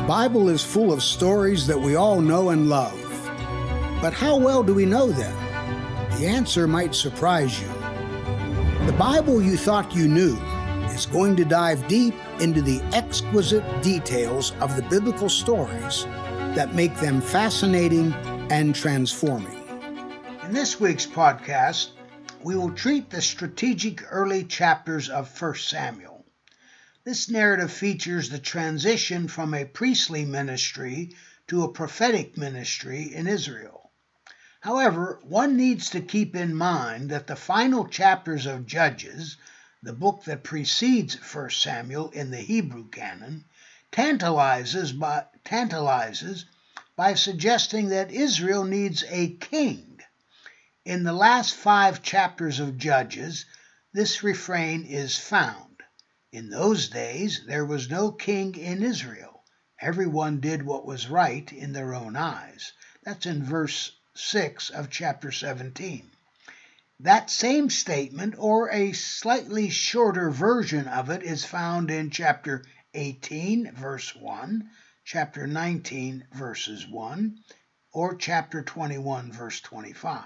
Bible is full of stories that we all know and love. But how well do we know them? The answer might surprise you. The Bible you thought you knew is going to dive deep into the exquisite details of the biblical stories that make them fascinating and transforming. In this week's podcast, we will treat the strategic early chapters of 1 Samuel. This narrative features the transition from a priestly ministry to a prophetic ministry in Israel. However, one needs to keep in mind that the final chapters of Judges, the book that precedes 1 Samuel in the Hebrew canon, tantalizes by suggesting that Israel needs a king. In the last 5 chapters of Judges, this refrain is found. In those days, there was no king in Israel. Everyone did what was right in their own eyes. That's in verse 6 of chapter 17. That same statement, or a slightly shorter version of it, is found in chapter 18, verse 1, chapter 19, verses 1, or chapter 21, verse 25.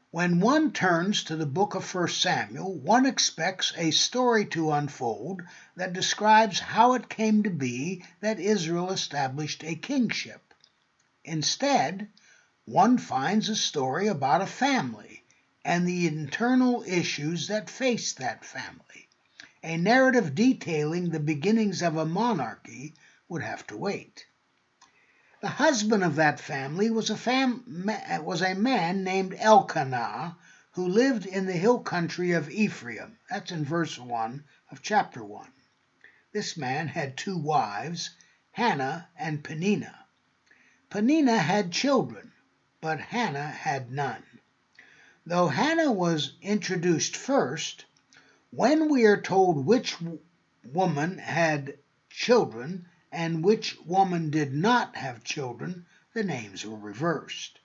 When one turns to the book of 1 Samuel, one expects a story to unfold that describes how it came to be that Israel established a kingship. Instead, one finds a story about a family and the internal issues that faced that family. A narrative detailing the beginnings of a monarchy would have to wait. The husband of that family was a man named Elkanah, who lived in the hill country of Ephraim. That's in verse 1 of chapter 1. This man had 2 wives, Hannah and Peninnah. Peninnah had children, but Hannah had none. Though Hannah was introduced first, when we are told which woman had children and which woman did not have children, the names were reversed.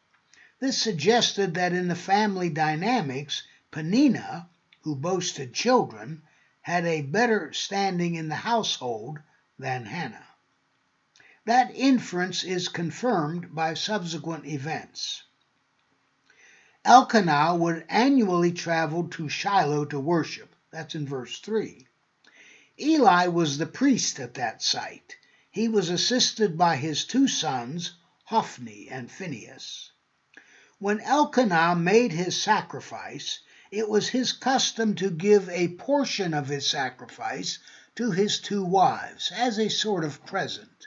This suggested that in the family dynamics, Peninnah, who boasted children, had a better standing in the household than Hannah. That inference is confirmed by subsequent events. Elkanah would annually travel to Shiloh to worship. That's in verse 3. Eli was the priest at that site. He was assisted by his 2 sons, Hophni and Phinehas. When Elkanah made his sacrifice, it was his custom to give a portion of his sacrifice to his 2 wives as a sort of present.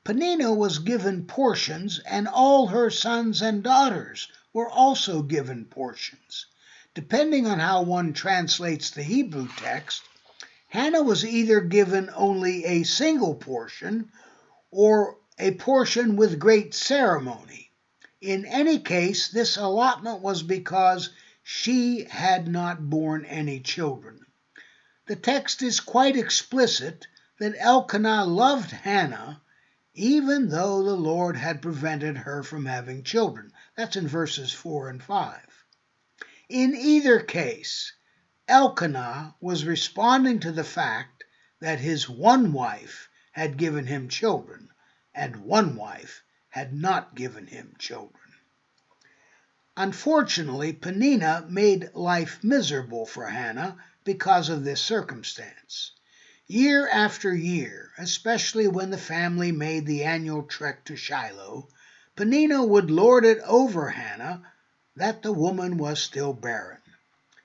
Peninnah was given portions, and all her sons and daughters were also given portions. Depending on how one translates the Hebrew text, Hannah was either given only a single portion or a portion with great ceremony. In any case, this allotment was because she had not borne any children. The text is quite explicit that Elkanah loved Hannah, even though the Lord had prevented her from having children. That's in verses 4 and 5. In either case, Elkanah was responding to the fact that his 1 wife had given him children, and 1 wife had not given him children. Unfortunately, Peninnah made life miserable for Hannah because of this circumstance. Year after year, especially when the family made the annual trek to Shiloh, Peninnah would lord it over Hannah that the woman was still barren.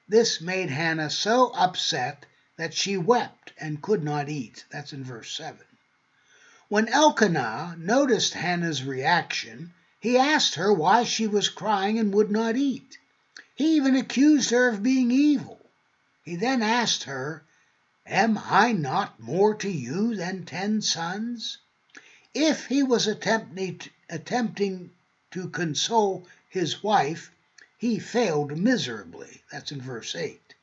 This made Hannah so upset that she wept and could not eat. That's in verse 7. When Elkanah noticed Hannah's reaction, he asked her why she was crying and would not eat. He even accused her of being evil. He then asked her, "Am I not more to you than 10 sons?" If he was attempting to console his wife, he failed miserably. That's in verse 8.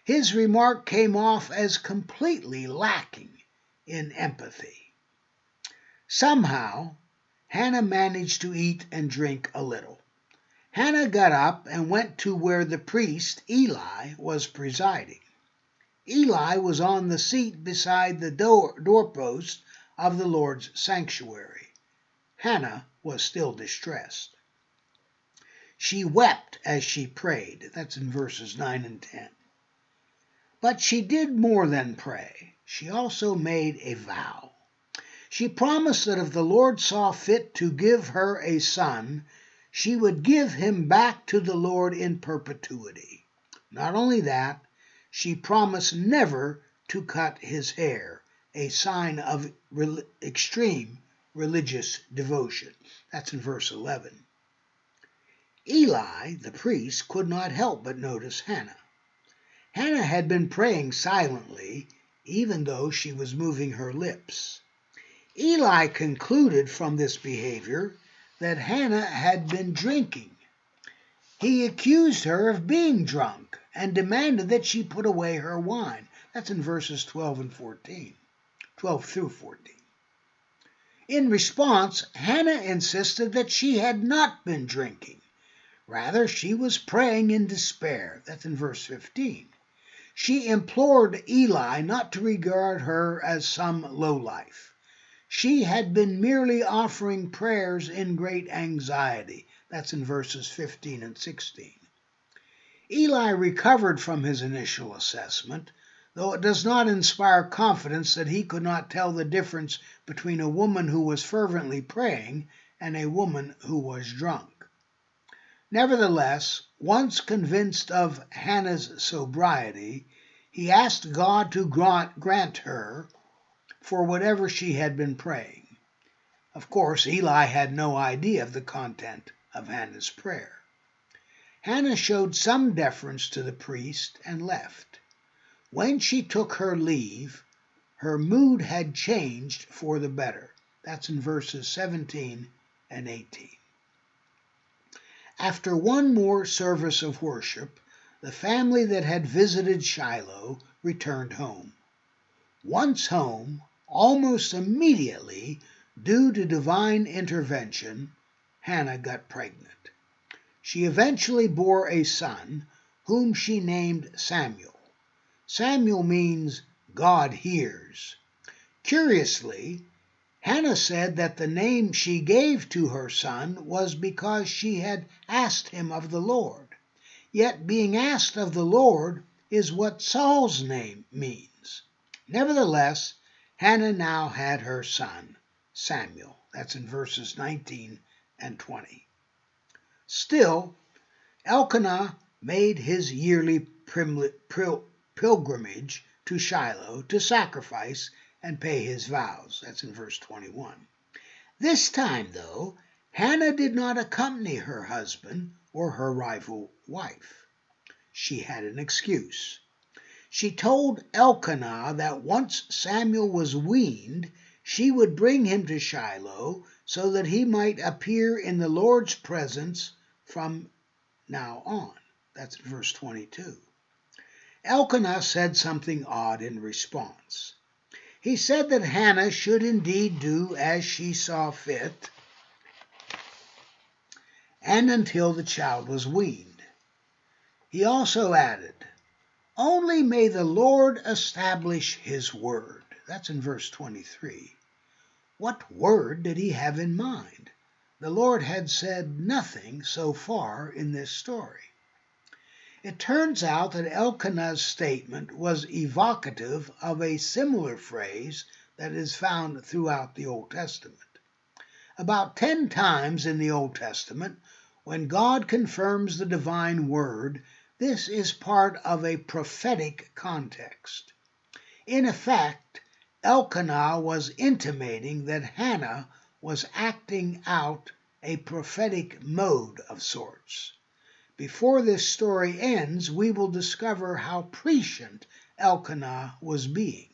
His remark came off as completely lacking in empathy. Somehow, Hannah managed to eat and drink a little. Hannah got up and went to where the priest, Eli, was presiding. Eli was on the seat beside the doorpost of the Lord's sanctuary. Hannah was still distressed. She wept as she prayed. That's in verses 9 and 10. But she did more than pray. She also made a vow. She promised that if the Lord saw fit to give her a son, she would give him back to the Lord in perpetuity. Not only that, she promised never to cut his hair, a sign of extreme religious devotion. That's in verse 11. Eli, the priest, could not help but notice Hannah. Hannah had been praying silently, even though she was moving her lips. Eli concluded from this behavior that Hannah had been drinking. He accused her of being drunk and demanded that she put away her wine. That's in verses 12 through 14. In response, Hannah insisted that she had not been drinking. Rather, she was praying in despair. That's in verse 15. She implored Eli not to regard her as some lowlife. She had been merely offering prayers in great anxiety. That's in verses 15 and 16. Eli recovered from his initial assessment, though it does not inspire confidence that he could not tell the difference between a woman who was fervently praying and a woman who was drunk. Nevertheless, once convinced of Hannah's sobriety, he asked God to grant her for whatever she had been praying. Of course, Eli had no idea of the content of Hannah's prayer. Hannah showed some deference to the priest and left. When she took her leave, her mood had changed for the better. That's in verses 17 and 18. After one more service of worship, the family that had visited Shiloh returned home. Once home, almost immediately, due to divine intervention, Hannah got pregnant. She eventually bore a son, whom she named Samuel. Samuel means God hears. Curiously, Hannah said that the name she gave to her son was because she had asked him of the Lord. Yet being asked of the Lord is what Saul's name means. Nevertheless, Hannah now had her son, Samuel. That's in verses 19 and 20. Still, Elkanah made his yearly pilgrimage to Shiloh to sacrifice and pay his vows. That's in verse 21. This time, though, Hannah did not accompany her husband or her rival wife. She had an excuse. She told Elkanah that once Samuel was weaned, she would bring him to Shiloh so that he might appear in the Lord's presence from now on. That's verse 22. Elkanah said something odd in response. He said that Hannah should indeed do as she saw fit, and until the child was weaned. He also added, "Only may the Lord establish his word." That's in verse 23. What word did he have in mind? The Lord had said nothing so far in this story. It turns out that Elkanah's statement was evocative of a similar phrase that is found throughout the Old Testament. About 10 times in the Old Testament, when God confirms the divine word, this is part of a prophetic context. In effect, Elkanah was intimating that Hannah was acting out a prophetic mode of sorts. Before this story ends, we will discover how prescient Elkanah was being.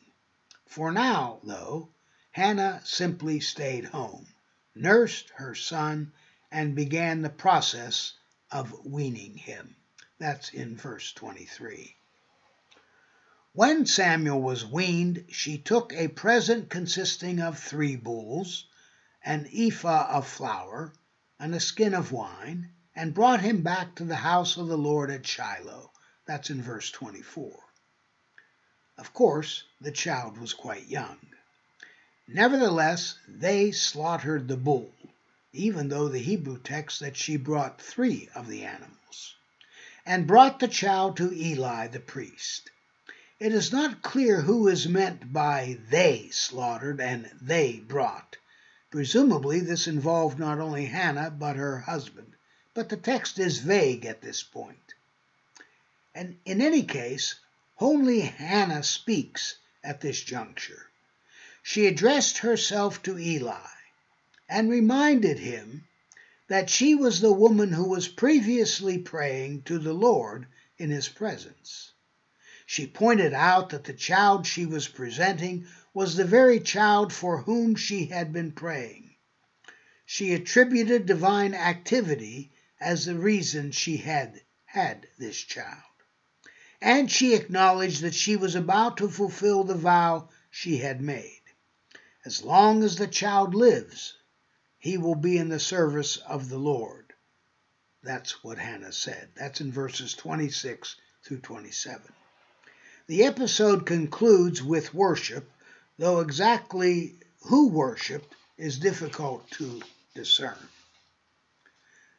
For now, though, Hannah simply stayed home, nursed her son, and began the process of weaning him. That's in verse 23. When Samuel was weaned, she took a present consisting of 3 bulls, an ephah of flour, and a skin of wine, and brought him back to the house of the Lord at Shiloh. That's in verse 24. Of course, the child was quite young. Nevertheless, they slaughtered the bull, even though the Hebrew text that she brought 3 of the animals, and brought the child to Eli the priest. It is not clear who is meant by they slaughtered and they brought. Presumably this involved not only Hannah but her husband, but the text is vague at this point. And in any case, only Hannah speaks at this juncture. She addressed herself to Eli and reminded him that she was the woman who was previously praying to the Lord in his presence. She pointed out that the child she was presenting was the very child for whom she had been praying. She attributed divine activity as the reason she had this child. And she acknowledged that she was about to fulfill the vow she had made. As long as the child lives, he will be in the service of the Lord. That's what Hannah said. That's in verses 26 through 27. The episode concludes with worship, though exactly who worshiped is difficult to discern.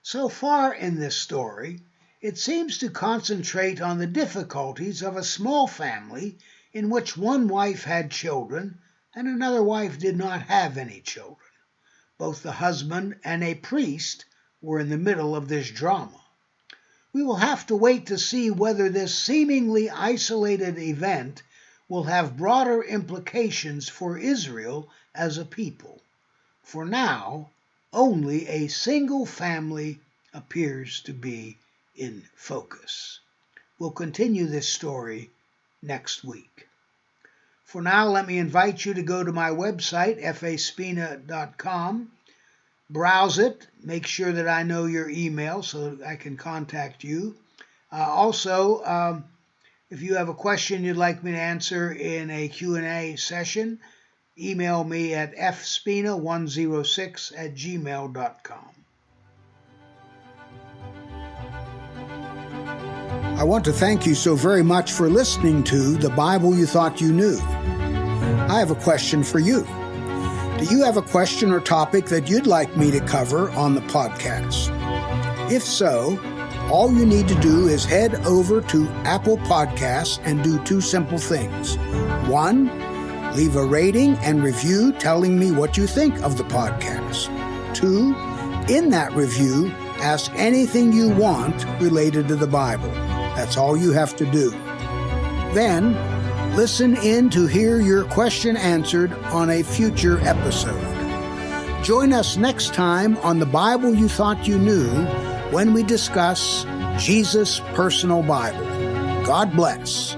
So far in this story, it seems to concentrate on the difficulties of a small family in which one wife had children and another wife did not have any children. Both the husband and a priest were in the middle of this drama. We will have to wait to see whether this seemingly isolated event will have broader implications for Israel as a people. For now, only a single family appears to be in focus. We'll continue this story next week. For now, let me invite you to go to my website, faspina.com. Browse it. Make sure that I know your email so that I can contact you. Also, if you have a question you'd like me to answer in a Q&A session, email me at fspina106@gmail.com. I want to thank you so very much for listening to The Bible You Thought You Knew. I have a question for you. Do you have a question or topic that you'd like me to cover on the podcast? If so, all you need to do is head over to Apple Podcasts and do 2 simple things. 1, leave a rating and review telling me what you think of the podcast. 2, in that review, ask anything you want related to the Bible. That's all you have to do. Then, listen in to hear your question answered on a future episode. Join us next time on The Bible You Thought You Knew when we discuss Jesus' personal Bible. God bless.